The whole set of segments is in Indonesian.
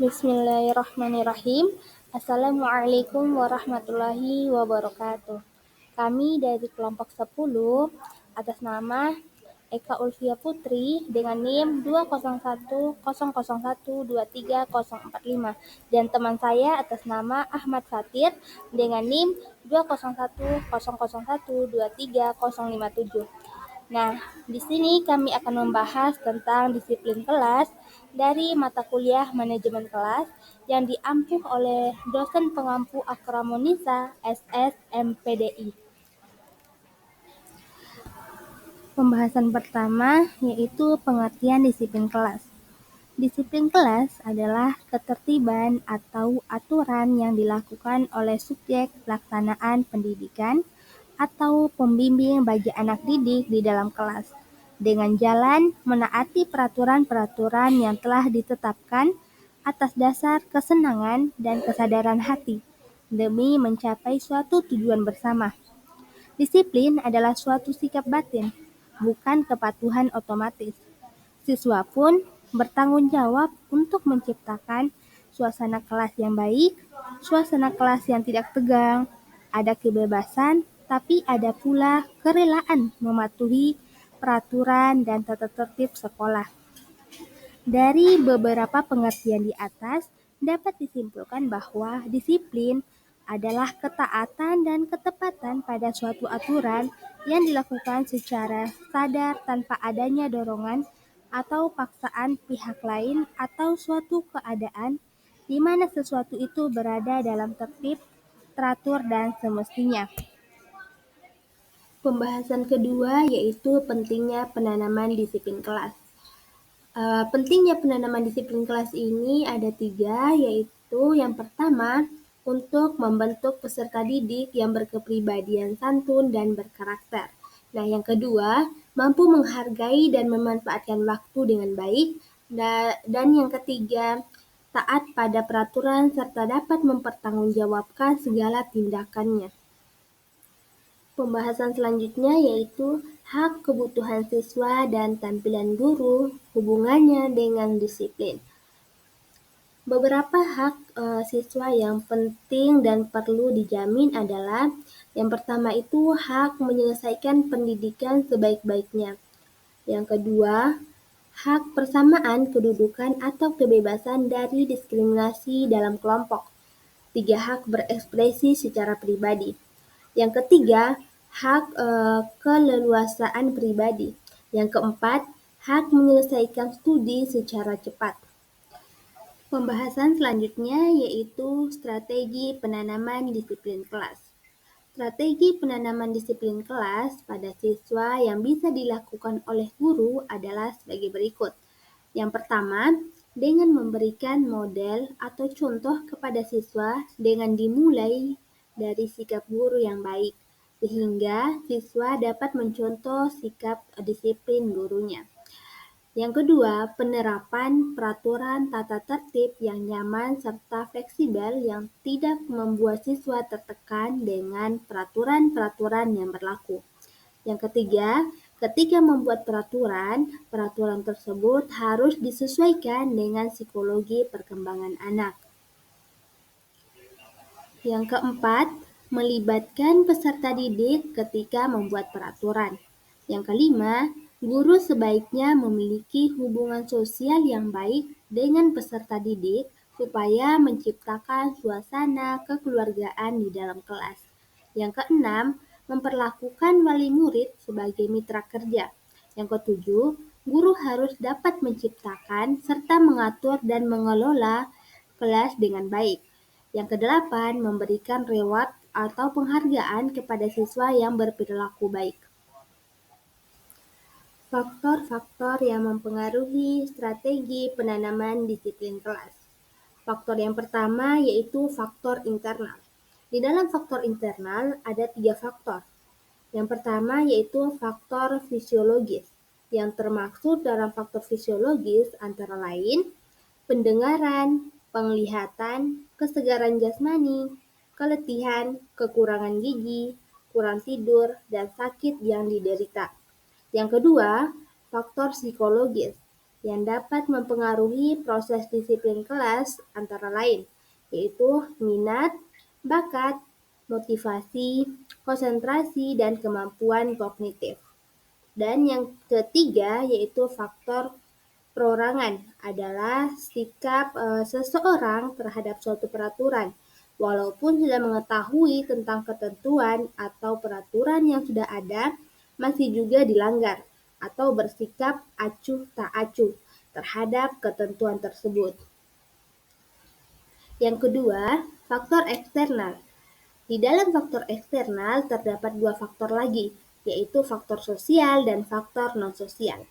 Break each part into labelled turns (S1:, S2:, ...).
S1: Bismillahirrahmanirrahim. Assalamualaikum warahmatullahi wabarakatuh. Kami dari kelompok 10 atas nama Eka Ulfia Putri dengan NIM 20100123045 dan teman saya atas nama Ahmad Fatir dengan NIM 20100123057. Nah, di sini kami akan membahas tentang disiplin kelas dari mata kuliah manajemen kelas yang diampu oleh dosen pengampu Akramonisa SS MPDI. Pembahasan pertama yaitu pengertian disiplin kelas. Disiplin kelas adalah ketertiban atau aturan yang dilakukan oleh subjek pelaksanaan pendidikan atau pembimbing bagi anak didik di dalam kelas dengan jalan menaati peraturan-peraturan yang telah ditetapkan atas dasar kesenangan dan kesadaran hati demi mencapai suatu tujuan bersama. Disiplin adalah suatu sikap batin, bukan kepatuhan otomatis. Siswa pun bertanggung jawab untuk menciptakan suasana kelas yang baik, suasana kelas yang tidak tegang, ada kebebasan, tapi ada pula kerelaan mematuhi peraturan dan tata tertib sekolah. Dari beberapa pengertian di atas, dapat disimpulkan bahwa disiplin adalah ketaatan dan ketepatan pada suatu aturan yang dilakukan secara sadar tanpa adanya dorongan atau paksaan pihak lain atau suatu keadaan di mana sesuatu itu berada dalam tertib, teratur, dan semestinya. Pembahasan kedua yaitu pentingnya penanaman disiplin kelas. Pentingnya penanaman disiplin kelas ini ada 3, yaitu yang pertama, untuk membentuk peserta didik yang berkepribadian santun dan berkarakter. Nah, yang kedua, mampu menghargai dan memanfaatkan waktu dengan baik. Dan yang ketiga, taat pada peraturan serta dapat mempertanggungjawabkan segala tindakannya. Pembahasan selanjutnya yaitu hak kebutuhan siswa dan tampilan guru, hubungannya dengan disiplin. Beberapa hak siswa yang penting dan perlu dijamin adalah yang pertama itu hak menyelesaikan pendidikan sebaik-baiknya. Yang kedua, hak persamaan kedudukan atau kebebasan dari diskriminasi dalam kelompok. 3, hak berekspresi secara pribadi. Yang ketiga, hak keleluasaan pribadi. Yang keempat, hak menyelesaikan studi secara cepat. Pembahasan selanjutnya yaitu strategi penanaman disiplin kelas. Strategi penanaman disiplin kelas pada siswa yang bisa dilakukan oleh guru adalah sebagai berikut. Yang pertama, dengan memberikan model atau contoh kepada siswa dengan dimulai dari sikap guru yang baik, sehingga siswa dapat mencontoh sikap disiplin gurunya. Yang kedua, penerapan peraturan tata tertib yang nyaman serta fleksibel yang tidak membuat siswa tertekan dengan peraturan-peraturan yang berlaku. Yang ketiga, ketika membuat peraturan tersebut harus disesuaikan dengan psikologi perkembangan anak. Yang keempat, melibatkan peserta didik ketika membuat peraturan. Yang kelima, guru sebaiknya memiliki hubungan sosial yang baik dengan peserta didik supaya menciptakan suasana kekeluargaan di dalam kelas. Yang keenam, memperlakukan wali murid sebagai mitra kerja. Yang ketujuh, guru harus dapat menciptakan serta mengatur dan mengelola kelas dengan baik. Yang kedelapan, memberikan reward atau penghargaan kepada siswa yang berperilaku baik. Faktor-faktor yang mempengaruhi strategi penanaman disiplin kelas. Faktor yang pertama yaitu faktor internal. Di dalam faktor internal ada 3 faktor. Yang pertama yaitu faktor fisiologis. Yang termaksud dalam faktor fisiologis antara lain pendengaran, penglihatan, kesegaran jasmani, keletihan, kekurangan gizi, kurang tidur, dan sakit yang diderita. Yang kedua, faktor psikologis. yang dapat mempengaruhi proses disiplin kelas antara lain, yaitu minat, bakat, motivasi, konsentrasi, dan kemampuan kognitif. Dan yang ketiga yaitu faktor perorangan adalah sikap seseorang terhadap suatu peraturan. Walaupun sudah mengetahui tentang ketentuan atau peraturan yang sudah ada, masih juga dilanggar atau bersikap acuh tak acuh terhadap ketentuan tersebut. Yang kedua, faktor eksternal. Di dalam faktor eksternal terdapat dua faktor lagi, yaitu faktor sosial dan faktor non-sosial.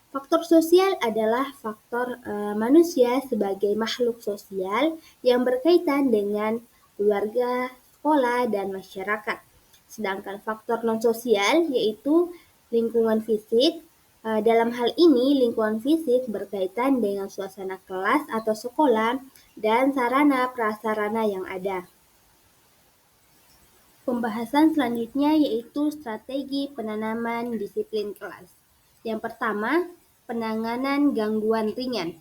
S1: Faktor sosial adalah faktor manusia sebagai makhluk sosial yang berkaitan dengan keluarga, sekolah, dan masyarakat. Sedangkan faktor non-sosial yaitu lingkungan fisik. Dalam hal ini, lingkungan fisik berkaitan dengan suasana kelas atau sekolah dan sarana prasarana yang ada. Pembahasan selanjutnya yaitu strategi penanaman disiplin kelas. Yang pertama, penanganan gangguan ringan.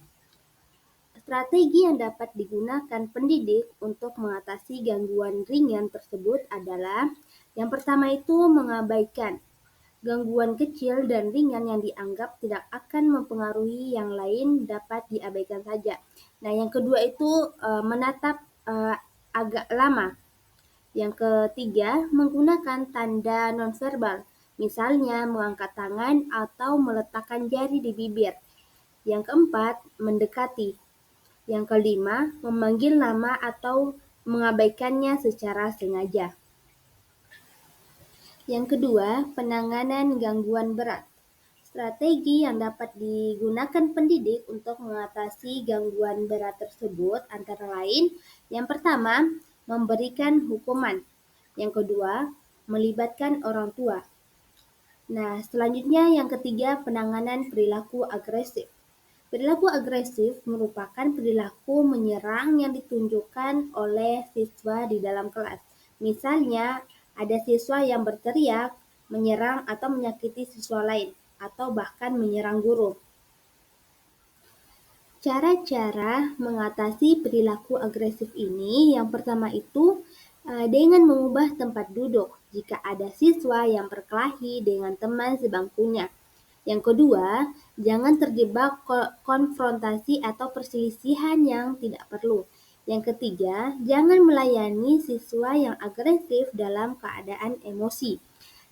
S1: Strategi yang dapat digunakan pendidik untuk mengatasi gangguan ringan tersebut adalah yang pertama itu mengabaikan gangguan kecil dan ringan yang dianggap tidak akan mempengaruhi yang lain dapat diabaikan saja. Nah, yang kedua itu menatap agak lama. Yang ketiga, menggunakan tanda nonverbal, misalnya mengangkat tangan atau meletakkan jari di bibir. Yang keempat, mendekati. Yang kelima, memanggil nama atau mengabaikannya secara sengaja. Yang kedua, penanganan gangguan berat. Strategi yang dapat digunakan pendidik untuk mengatasi gangguan berat tersebut antara lain, yang pertama, memberikan hukuman. Yang kedua, melibatkan orang tua. Nah, selanjutnya yang ketiga, penanganan perilaku agresif. Perilaku agresif merupakan perilaku menyerang yang ditunjukkan oleh siswa di dalam kelas. Misalnya, ada siswa yang berteriak, menyerang atau menyakiti siswa lain, atau bahkan menyerang guru. Cara-cara mengatasi perilaku agresif ini yang pertama itu dengan mengubah tempat duduk jika ada siswa yang berkelahi dengan teman sebangkunya. Yang kedua, jangan terjebak konfrontasi atau perselisihan yang tidak perlu. Yang ketiga, jangan melayani siswa yang agresif dalam keadaan emosi.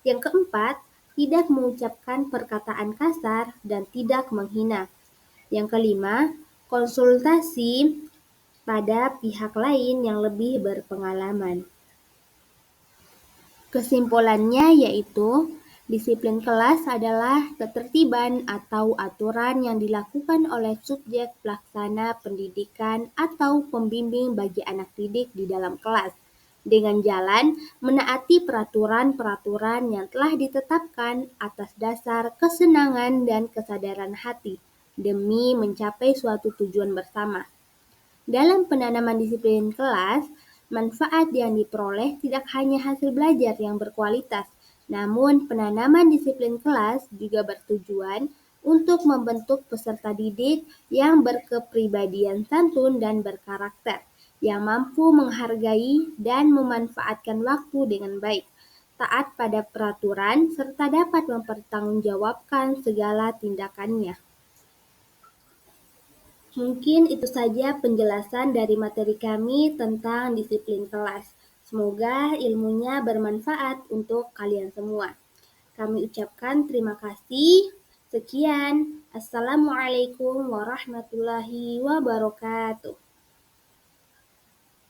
S1: Yang keempat, tidak mengucapkan perkataan kasar dan tidak menghina. Yang kelima, konsultasi pada pihak lain yang lebih berpengalaman. Kesimpulannya yaitu, disiplin kelas adalah ketertiban atau aturan yang dilakukan oleh subjek pelaksana pendidikan atau pembimbing bagi anak didik di dalam kelas, dengan jalan menaati peraturan-peraturan yang telah ditetapkan atas dasar kesenangan dan kesadaran hati, demi mencapai suatu tujuan bersama. Dalam penanaman disiplin kelas, manfaat yang diperoleh tidak hanya hasil belajar yang berkualitas, namun penanaman disiplin kelas juga bertujuan untuk membentuk peserta didik yang berkepribadian santun dan berkarakter, yang mampu menghargai dan memanfaatkan waktu dengan baik, taat pada peraturan, serta dapat mempertanggungjawabkan segala tindakannya. Mungkin itu saja penjelasan dari materi kami tentang disiplin kelas. Semoga ilmunya bermanfaat untuk kalian semua. Kami ucapkan terima kasih. Sekian. Assalamualaikum warahmatullahi wabarakatuh.